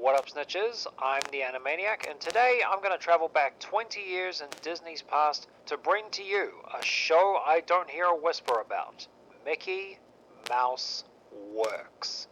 What up, snitches? I'm the Animaniac, and today I'm going to travel back 20 years in Disney's past to bring to you a show I don't hear a whisper about. Mickey Mouse Works.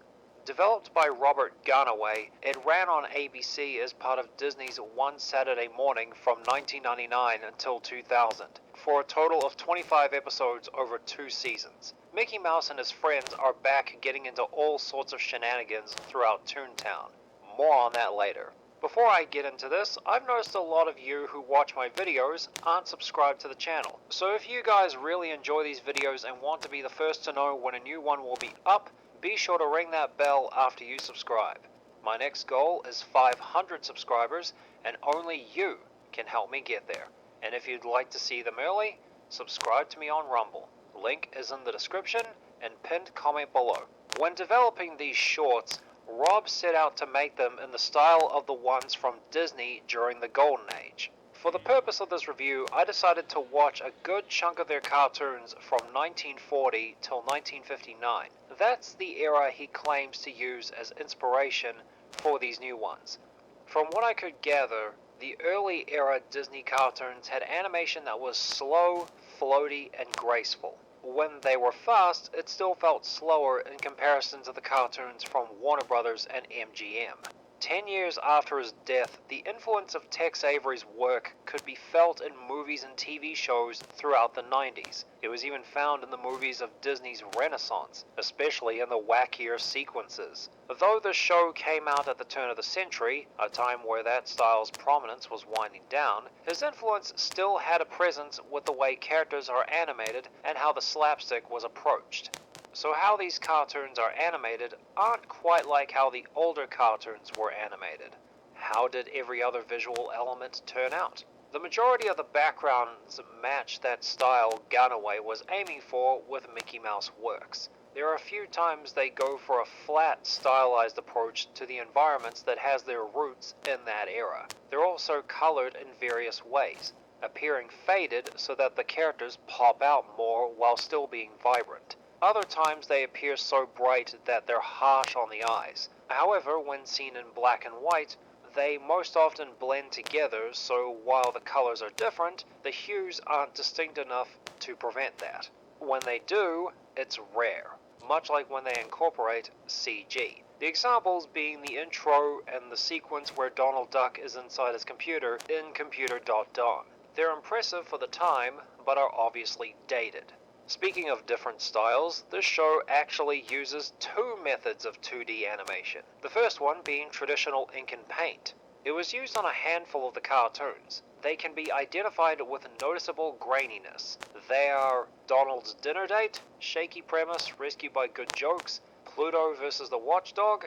Developed by Robert Garnaway, it ran on ABC as part of Disney's One Saturday Morning from 1999 until 2000, for a total of 25 episodes over 2 seasons. Mickey Mouse and his friends are back getting into all sorts of shenanigans throughout Toontown. More on that later. Before I get into this, I've noticed a lot of you who watch my videos aren't subscribed to the channel. So if you guys really enjoy these videos and want to be the first to know when a new one will be up, be sure to ring that bell after you subscribe. My next goal is 500 subscribers, and only you can help me get there. And if you'd like to see them early, subscribe to me on Rumble. Link is in the description and pinned comment below. When developing these shorts, Rob set out to make them in the style of the ones from Disney during the Golden Age. For the purpose of this review, I decided to watch a good chunk of their cartoons from 1940 till 1959. That's the era he claims to use as inspiration for these new ones. From what I could gather, the early era Disney cartoons had animation that was slow, floaty, and graceful. When they were fast, it still felt slower in comparison to the cartoons from Warner Brothers and MGM. 10 years after his death, the influence of Tex Avery's work could be felt in movies and TV shows throughout the 90s. It was even found in the movies of Disney's Renaissance, especially in the wackier sequences. Though the show came out at the turn of the century, a time where that style's prominence was winding down, his influence still had a presence with the way characters are animated and how the slapstick was approached. So how these cartoons are animated aren't quite like how the older cartoons were animated. How did every other visual element turn out? The majority of the backgrounds match that style Garnaway was aiming for with Mickey Mouse Works. There are a few times they go for a flat, stylized approach to the environments that has their roots in that era. They're also colored in various ways, appearing faded so that the characters pop out more while still being vibrant. Other times they appear so bright that they're harsh on the eyes. However, when seen in black and white, they most often blend together, so while the colors are different, the hues aren't distinct enough to prevent that. When they do, it's rare, much like when they incorporate CG. The examples being the intro and the sequence where Donald Duck is inside his computer in Computer.Don. They're impressive for the time, but are obviously dated. Speaking of different styles, this show actually uses two methods of 2D animation. The first one being traditional ink and paint. It was used on a handful of the cartoons. They can be identified with noticeable graininess. They are Donald's Dinner Date, Shaky Premise, Rescued by Good Jokes, Pluto versus the Watchdog.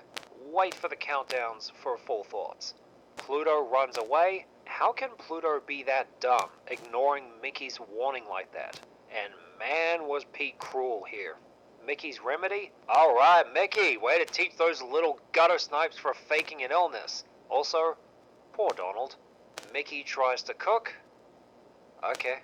Wait for the countdowns for full thoughts. Pluto runs away. How can Pluto be that dumb, ignoring Mickey's warning like that? And man, was Pete cruel here. Mickey's remedy? Alright, Mickey, way to teach those little gutter snipes for faking an illness. Also, poor Donald. Mickey tries to cook. Okay.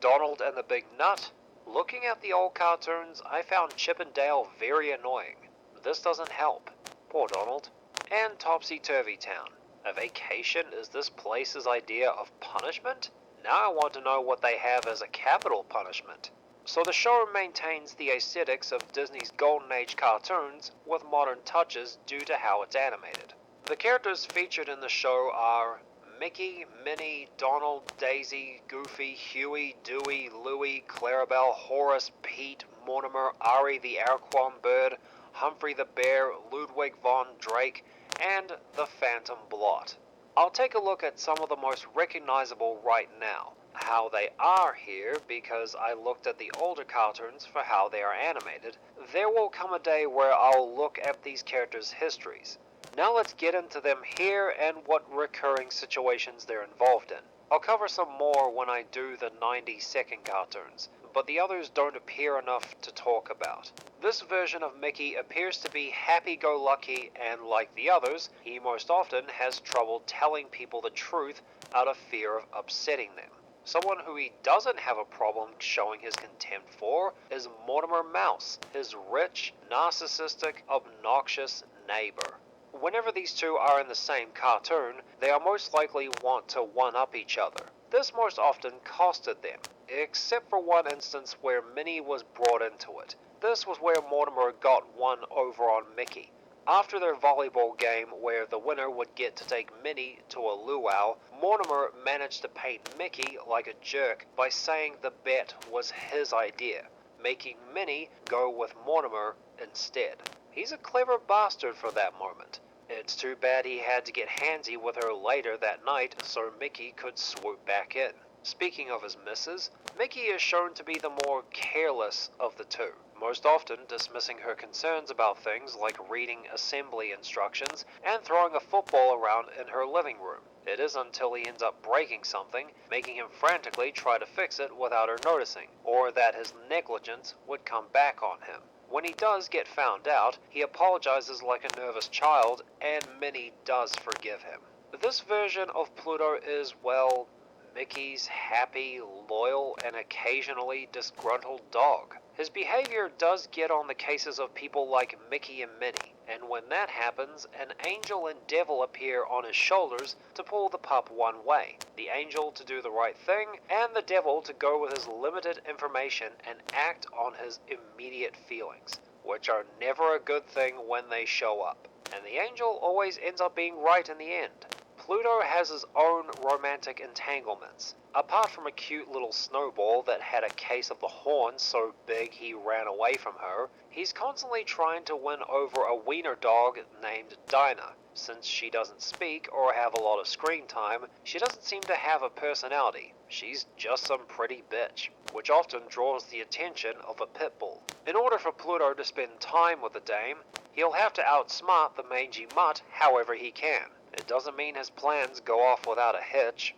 Donald and the Big Nut. Looking at the old cartoons, I found Chip and Dale very annoying. This doesn't help. Poor Donald. And Topsy-Turvy Town. A vacation is this place's idea of punishment? Now I want to know what they have as a capital punishment. So the show maintains the aesthetics of Disney's Golden Age cartoons with modern touches due to how it's animated. The characters featured in the show are Mickey, Minnie, Donald, Daisy, Goofy, Huey, Dewey, Louie, Clarabelle, Horace, Pete, Mortimer, Ari the Araquan Bird, Humphrey the Bear, Ludwig von Drake, and the Phantom Blot. I'll take a look at some of the most recognizable right now. How they are here because I looked at the older cartoons for how they are animated. There will come a day where I'll look at these characters' histories. Now let's get into them here and what recurring situations they're involved in. I'll cover some more when I do the 90-second cartoons, but the others don't appear enough to talk about. This version of Mickey appears to be happy-go-lucky, and like the others, he most often has trouble telling people the truth out of fear of upsetting them. Someone who he doesn't have a problem showing his contempt for is Mortimer Mouse, his rich, narcissistic, obnoxious neighbor. Whenever these two are in the same cartoon, they are most likely want to one-up each other. This most often costed them, except for one instance where Minnie was brought into it. This was where Mortimer got one over on Mickey. After their volleyball game where the winner would get to take Minnie to a luau, Mortimer managed to paint Mickey like a jerk by saying the bet was his idea, making Minnie go with Mortimer instead. He's a clever bastard for that moment. It's too bad he had to get handsy with her later that night so Mickey could swoop back in. Speaking of his missus, Mickey is shown to be the more careless of the two, most often dismissing her concerns about things like reading assembly instructions and throwing a football around in her living room. It is until he ends up breaking something, making him frantically try to fix it without her noticing, or that his negligence would come back on him. When he does get found out, he apologizes like a nervous child, and Minnie does forgive him. This version of Pluto is, well, Mickey's happy, loyal, and occasionally disgruntled dog. His behavior does get on the cases of people like Mickey and Minnie, and when that happens, an angel and devil appear on his shoulders to pull the pup one way. The angel to do the right thing, and the devil to go with his limited information and act on his immediate feelings, which are never a good thing when they show up. And the angel always ends up being right in the end. Pluto has his own romantic entanglements. Apart from a cute little snowball that had a case of the horns so big he ran away from her, he's constantly trying to win over a wiener dog named Dinah. Since she doesn't speak or have a lot of screen time, she doesn't seem to have a personality. She's just some pretty bitch, which often draws the attention of a pit bull. In order for Pluto to spend time with the dame, he'll have to outsmart the mangy mutt however he can. It doesn't mean his plans go off without a hitch.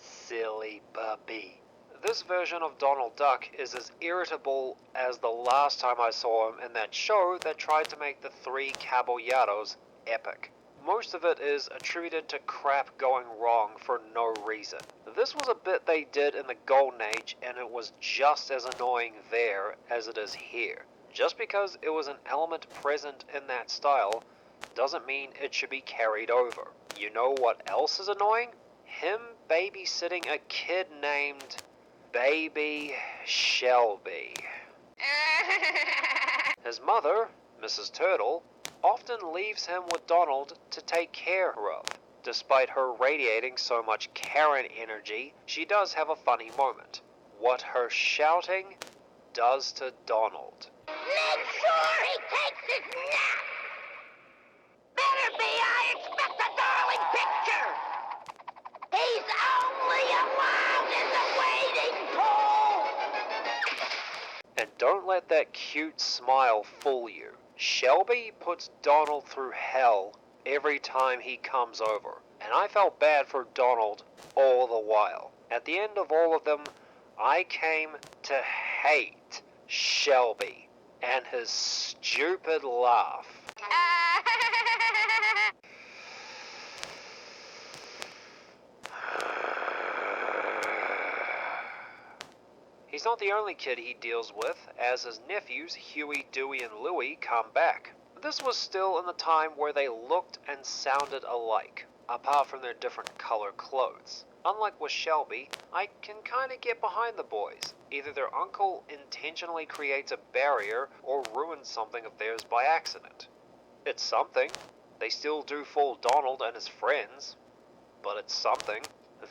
Silly puppy. This version of Donald Duck is as irritable as the last time I saw him in that show that tried to make the Three Caballeros epic. Most of it is attributed to crap going wrong for no reason. This was a bit they did in the Golden Age, and it was just as annoying there as it is here. Just because it was an element present in that style doesn't mean it should be carried over. You know what else is annoying? Him babysitting a kid named Baby Shelby. His mother, Mrs. Turtle, often leaves him with Donald to take care of. Despite her radiating so much Karen energy, she does have a funny moment. What her shouting does to Donald. Make sure he takes his nap! Better be, I expect a darling picture! He's only allowed in the waiting pool! And don't let that cute smile fool you. Shelby puts Donald through hell every time he comes over, and I felt bad for Donald all the while. At the end of all of them, I came to hate Shelby and his stupid laugh. He's not the only kid he deals with, as his nephews Huey, Dewey, and Louie come back. This was still in the time where they looked and sounded alike, apart from their different color clothes. Unlike with Shelby, I can kinda get behind the boys. Either their uncle intentionally creates a barrier or ruins something of theirs by accident. It's something. They still do fool Donald and his friends, but it's something.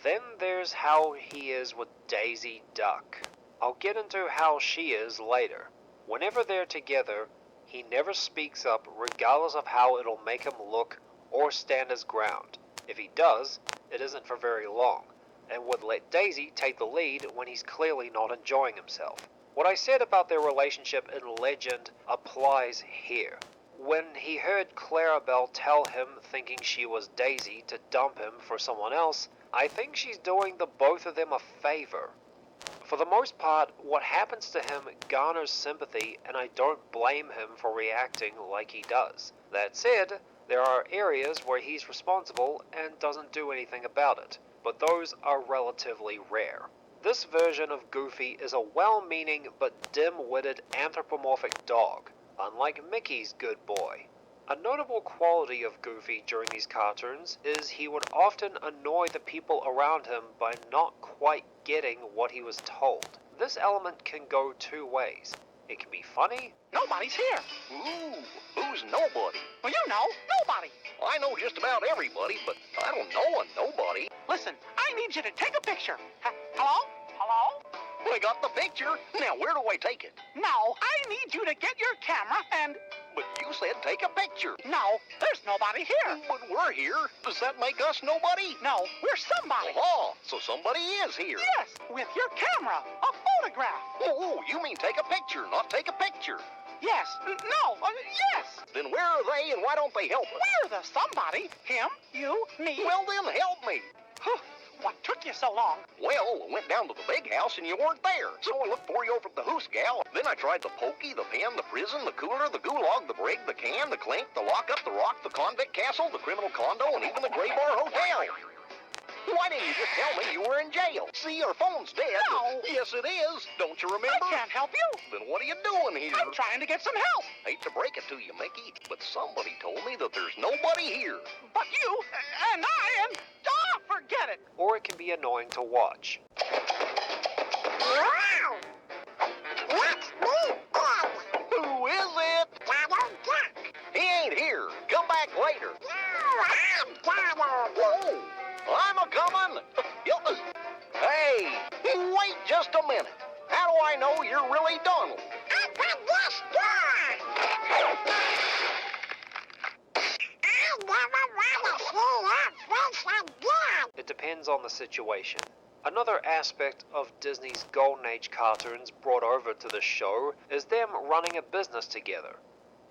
Then there's how he is with Daisy Duck. I'll get into how she is later. Whenever they're together, he never speaks up regardless of how it'll make him look or stand his ground. If he does, it isn't for very long, and would let Daisy take the lead when he's clearly not enjoying himself. What I said about their relationship in Legend applies here. when he heard Clarabelle tell him, thinking she was Daisy, to dump him for someone else, I think she's doing the both of them a favor. For the most part, what happens to him garners sympathy, and I don't blame him for reacting like he does. That said, there are areas where he's responsible and doesn't do anything about it, but those are relatively rare. This version of Goofy is a well-meaning but dim-witted anthropomorphic dog, unlike Mickey's good boy. A notable quality of Goofy during these cartoons is he would often annoy the people around him by not quite getting what he was told. This element can go two ways. It can be funny. Nobody's here. Ooh, who's nobody? Well, you know, nobody. I know just about everybody, but I don't know a nobody. Listen, I need you to take a picture. Hello? Hello? I got the picture. Now, where do I take it? No, I need you to get your camera and... But you said take a picture. No, there's nobody here. But we're here. Does that make us nobody? No, we're somebody. Oh, so somebody is here. Yes, with your camera. A photograph. Oh, you mean take a picture, not take a picture. Yes. No. Yes. Then where are they and why don't they help us? We're the somebody. Him, you, me. Well, then help me. What took you so long? Well, I went down to the big house and you weren't there. So I looked for you over at the Hoos Gal. Then I tried the pokey, the pen, the prison, the cooler, the gulag, the brig, the can, the clink, the lockup, the rock, the convict castle, the criminal condo, and even the Gray Bar Hotel. Why didn't you just tell me you were in jail? See, your phone's dead. No. Yes, it is. Don't you remember? I can't help you. Then what are you doing here? I'm trying to get some help. Hate to break it to you, Mickey, but somebody told me that there's nobody here. But you and I and... forget it. Or it can be annoying to watch. Wow! Let's move on. Who is it? Donald Duck. He ain't here. Come back later. No, I'm Donald. Whoa! I'm a-comin'. Hey, wait just a minute. How do I know you're really Donald? Open this door. I never want to see your face again. It depends on the situation. Another aspect of Disney's Golden Age cartoons brought over to the show is them running a business together.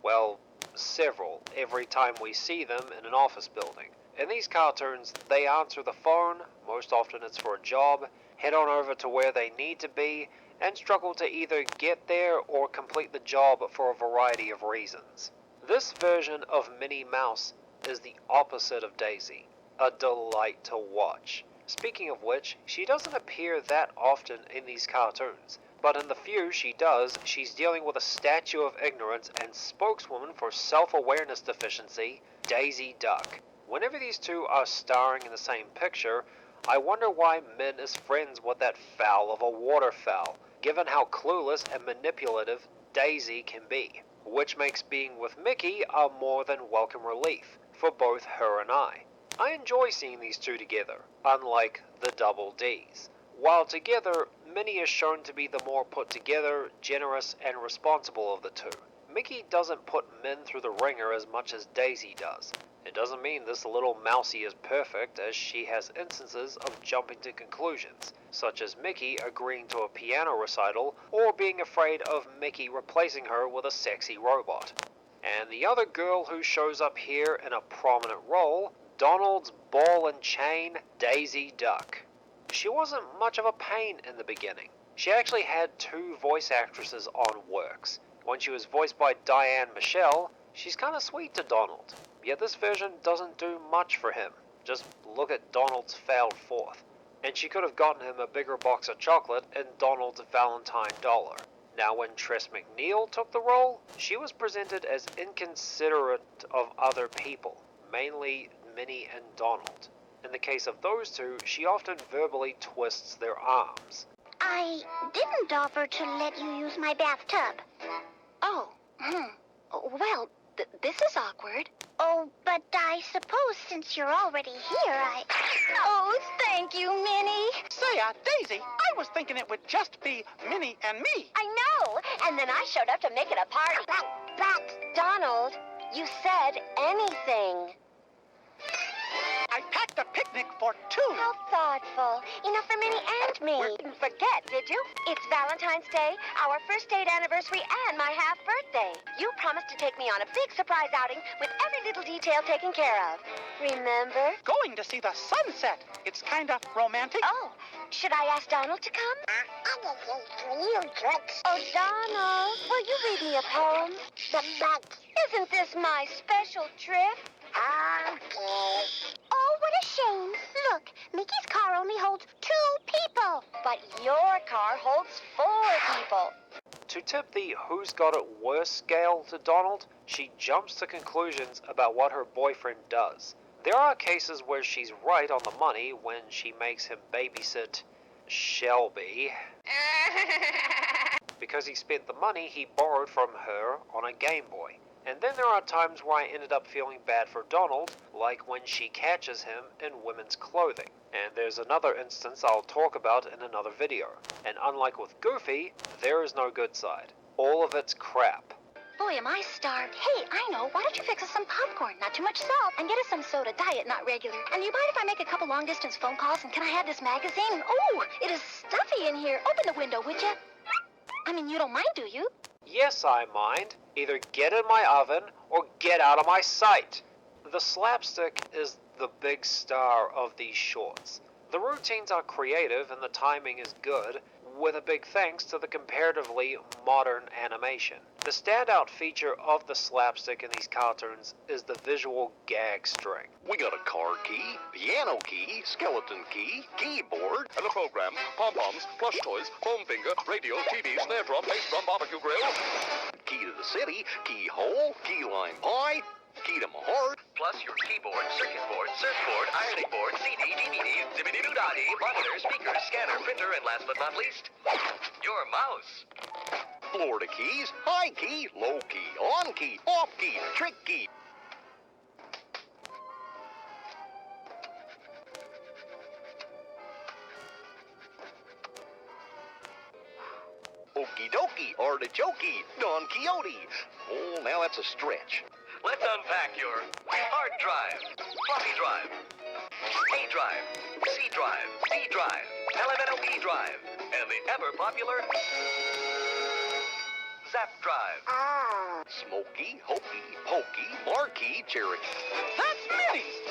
Well, several, every time we see them in an office building. In these cartoons, they answer the phone, most often it's for a job, head on over to where they need to be, and struggle to either get there or complete the job for a variety of reasons. This version of Minnie Mouse is the opposite of Daisy, a delight to watch. Speaking of which, she doesn't appear that often in these cartoons, but in the few she does, she's dealing with a statue of ignorance and spokeswoman for self-awareness deficiency, Daisy Duck. Whenever these two are starring in the same picture, I wonder why Min is friends with that fowl of a waterfowl, given how clueless and manipulative Daisy can be, which makes being with Mickey a more than welcome relief for both her and I. I enjoy seeing these two together, unlike the Double Ds. While together, Minnie is shown to be the more put together, generous, and responsible of the two. Mickey doesn't put Min through the ringer as much as Daisy does. It doesn't mean this little mousie is perfect, as she has instances of jumping to conclusions, such as Mickey agreeing to a piano recital, or being afraid of Mickey replacing her with a sexy robot. And the other girl who shows up here in a prominent role, Donald's ball and chain, Daisy Duck. She wasn't much of a pain in the beginning. She actually had two voice actresses on works. When she was voiced by Diane Michelle, she's kinda sweet to Donald. Yet this version doesn't do much for him. Just look at Donald's failed fourth. And she could have gotten him a bigger box of chocolate in Donald's Valentine dollar. Now when Tress MacNeille took the role, she was presented as inconsiderate of other people, mainly Minnie and Donald. In the case of those two, she often verbally twists their arms. I didn't offer to let you use my bathtub. Oh, well, this is awkward. Oh, but I suppose since you're already here, Oh, thank you, Minnie. Say, Daisy, I was thinking it would just be Minnie and me. I know, and then I showed up to make it a party. But, Donald, you said anything. I packed a picnic picnic for two. How thoughtful. Enough for Minnie and me. We didn't forget, did you? It's Valentine's Day, our first date anniversary, and my half birthday. You promised to take me on a big surprise outing with every little detail taken care of. Remember? Going to see the sunset. It's kind of romantic. Oh, should I ask Donald to come? Oh, Donald, will you read me a poem? Isn't this my special trip? Oh, what a shame. Look, Mickey's car only holds 2 people. But your car holds 4 people. To tip the who's got it worse scale to Donald, she jumps to conclusions about what her boyfriend does. There are cases where she's right on the money when she makes him babysit Shelby. Because he spent the money he borrowed from her on a Game Boy. And then there are times where I ended up feeling bad for Donald, like when she catches him in women's clothing. And there's another instance I'll talk about in another video. And unlike with Goofy, there is no good side. All of it's crap. Boy, am I starved. Hey, I know. Why don't you fix us some popcorn, not too much salt, and get us some soda, diet, not regular. And you mind if I make a couple long-distance phone calls, and can I have this magazine? Oh, it is stuffy in here. Open the window, would you? I mean, you don't mind, do you? Yes, I mind. Either get in my oven or get out of my sight. The slapstick is the big star of these shorts. The routines are creative and the timing is good, with a big thanks to the comparatively modern animation. The standout feature of the slapstick in these cartoons is the visual gag string. We got a car key, piano key, skeleton key, keyboard, and a program, pom-poms, plush toys, foam finger, radio, TV, snare drum, bass drum, barbecue grill. Key to the city, keyhole, key lime pie, key to my heart. Plus your keyboard, circuit board, surfboard, ironing board, CD, DVD, zippity-doo-dah-dee, monitor, speaker, scanner, printer, and last but not least, your mouse. Florida keys, high key, low key, on key, off key, trick key. Okie dokie, artichoke, Don Quixote. Oh, now that's a stretch. Let's unpack your hard drive, floppy drive, A drive, C drive, D drive, LMNOP drive, and the ever-popular Zap drive. Smoky, hokey, pokey, marquee, Cherokee. That's Minnie's.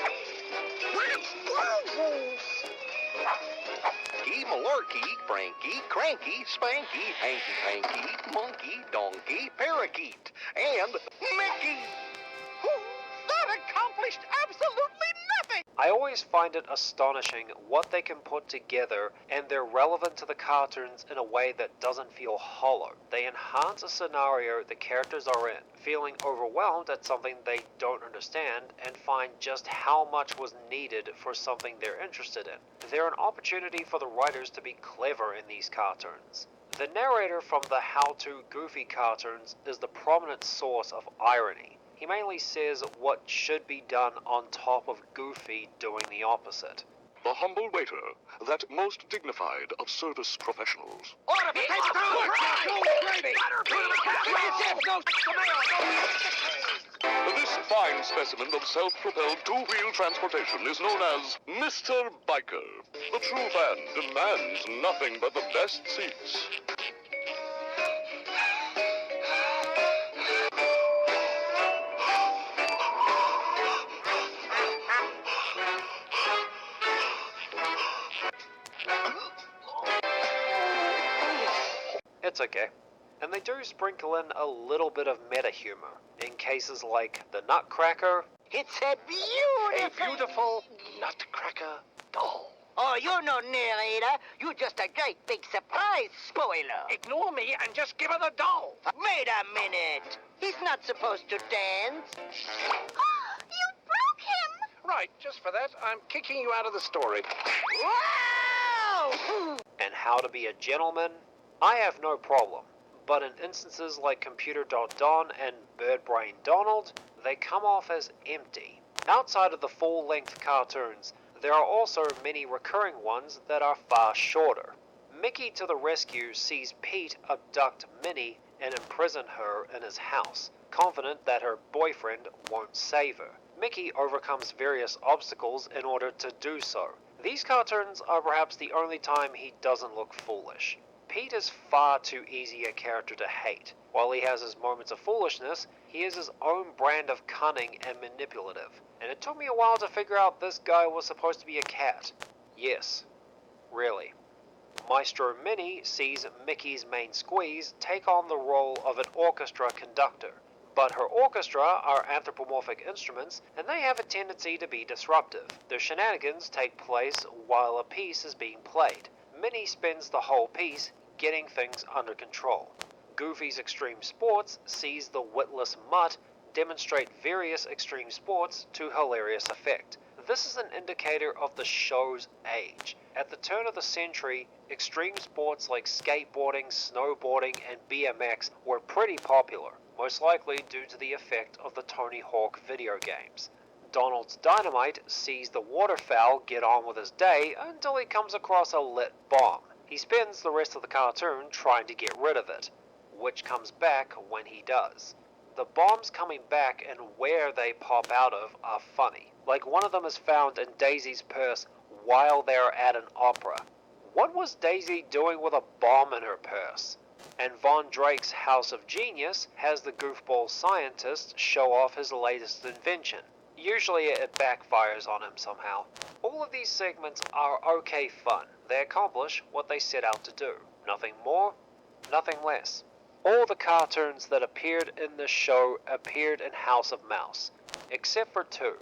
Key, malarkey, Frankie, cranky, spanky, hanky-panky, monkey, donkey, parakeet, and Mickey. That accomplished absolutely nothing. I always find it astonishing what they can put together, and they're relevant to the cartoons in a way that doesn't feel hollow. They enhance a scenario the characters are in, feeling overwhelmed at something they don't understand, and find just how much was needed for something they're interested in. They're an opportunity for the writers to be clever in these cartoons. The narrator from the How To Goofy cartoons is the prominent source of irony. He mainly says what should be done on top of Goofy doing the opposite. The humble waiter, that most dignified of service professionals. Order for This fine specimen of self-propelled two-wheel transportation is known as Mr. Biker. The true fan demands nothing but the best seats. It's okay. And they do sprinkle in a little bit of meta humor in cases like the Nutcracker. It's a beautiful Nutcracker doll. Oh, you're no narrator. You're just a great big surprise spoiler. Ignore me and just give her the doll. Wait a minute. He's not supposed to dance. You broke him! Right, just for that, I'm kicking you out of the story. Wow! And How to Be a Gentleman. I have no problem, but in instances like Computer.Don and Bird Brain Donald, they come off as empty. Outside of the full-length cartoons, there are also many recurring ones that are far shorter. Mickey to the Rescue sees Pete abduct Minnie and imprison her in his house, confident that her boyfriend won't save her. Mickey overcomes various obstacles in order to do so. These cartoons are perhaps the only time he doesn't look foolish. Pete is far too easy a character to hate. While he has his moments of foolishness, he is his own brand of cunning and manipulative. And it took me a while to figure out this guy was supposed to be a cat. Yes, really. Maestro Minnie sees Mickey's main squeeze take on the role of an orchestra conductor. But her orchestra are anthropomorphic instruments, and they have a tendency to be disruptive. Their shenanigans take place while a piece is being played. Minnie spends the whole piece getting things under control. Goofy's Extreme Sports sees the witless mutt demonstrate various extreme sports to hilarious effect. This is an indicator of the show's age. At the turn of the century, extreme sports like skateboarding, snowboarding, and BMX were pretty popular, most likely due to the effect of the Tony Hawk video games. Donald's Dynamite sees the waterfowl get on with his day until he comes across a lit bomb. He spends the rest of the cartoon trying to get rid of it, which comes back when he does. The bombs coming back and where they pop out of are funny. Like one of them is found in Daisy's purse while they're at an opera. What was Daisy doing with a bomb in her purse? And Von Drake's House of Genius has the goofball scientist show off his latest invention. Usually it backfires on him somehow. All of these segments are okay fun. They accomplish what they set out to do. Nothing more, nothing less. All the cartoons that appeared in this show appeared in House of Mouse, except for two.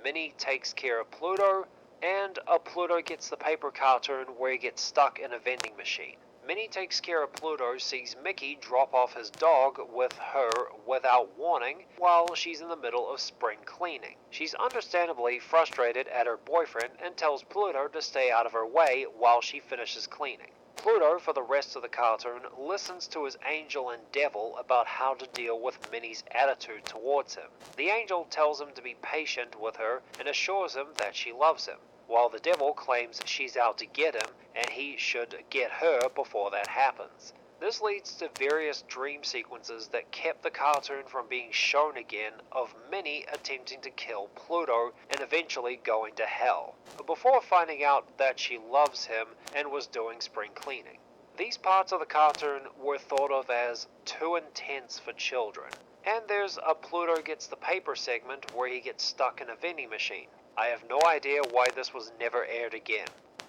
Minnie Takes Care of Pluto, and a Pluto Gets the Paper cartoon where he gets stuck in a vending machine. Minnie Takes Care of Pluto sees Mickey drop off his dog with her without warning while she's in the middle of spring cleaning. She's understandably frustrated at her boyfriend and tells Pluto to stay out of her way while she finishes cleaning. Pluto, for the rest of the cartoon, listens to his angel and devil about how to deal with Minnie's attitude towards him. The angel tells him to be patient with her and assures him that she loves him, while the devil claims she's out to get him and he should get her before that happens. This leads to various dream sequences that kept the cartoon from being shown again of Minnie attempting to kill Pluto and eventually going to hell, before finding out that she loves him and was doing spring cleaning. These parts of the cartoon were thought of as too intense for children. And there's a Pluto Gets the Paper segment where he gets stuck in a vending machine. I have no idea why this was never aired again.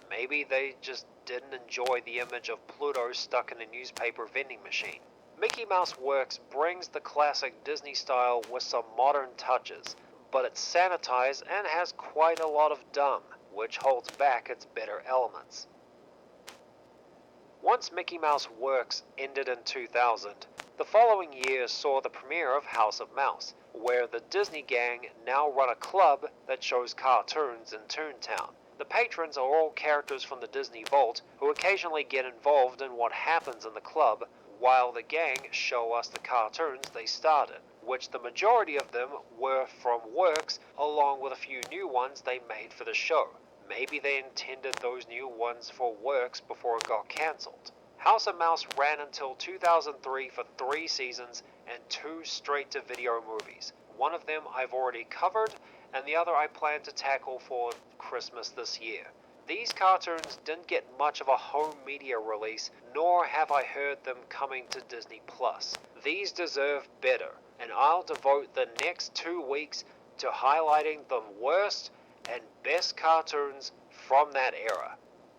Maybe they just didn't enjoy the image of Pluto stuck in a newspaper vending machine. Mickey Mouse Works brings the classic Disney style with some modern touches, but it's sanitized and has quite a lot of dumb, which holds back its better elements. Once Mickey Mouse Works ended in 2000, the following year saw the premiere of House of Mouse, where the Disney gang now run a club that shows cartoons in Toontown. The patrons are all characters from the Disney Vault who occasionally get involved in what happens in the club, while the gang show us the cartoons they started, which the majority of them were from Works, along with a few new ones they made for the show. Maybe they intended those new ones for Works before it got cancelled. House of Mouse ran until 2003 for 3 seasons and 2 straight-to-video movies. One of them I've already covered, and the other I plan to tackle for Christmas this year. These cartoons didn't get much of a home media release, nor have I heard them coming to Disney+. These deserve better, and I'll devote the next 2 weeks to highlighting the worst and best cartoons from that era.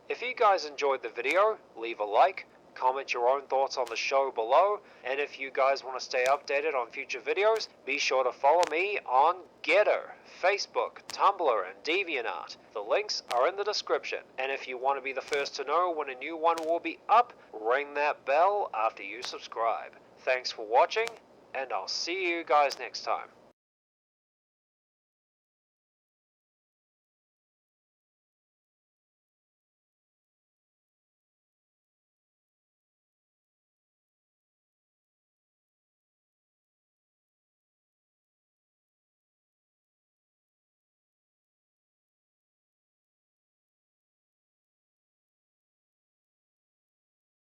If you guys enjoyed the video, leave a like, comment your own thoughts on the show below, and if you guys want to stay updated on future videos, be sure to follow me on Getter, Facebook, Tumblr, and DeviantArt. The links are in the description, and if you want to be the first to know when a new one will be up, ring that bell after you subscribe. Thanks for watching, and I'll see you guys next time.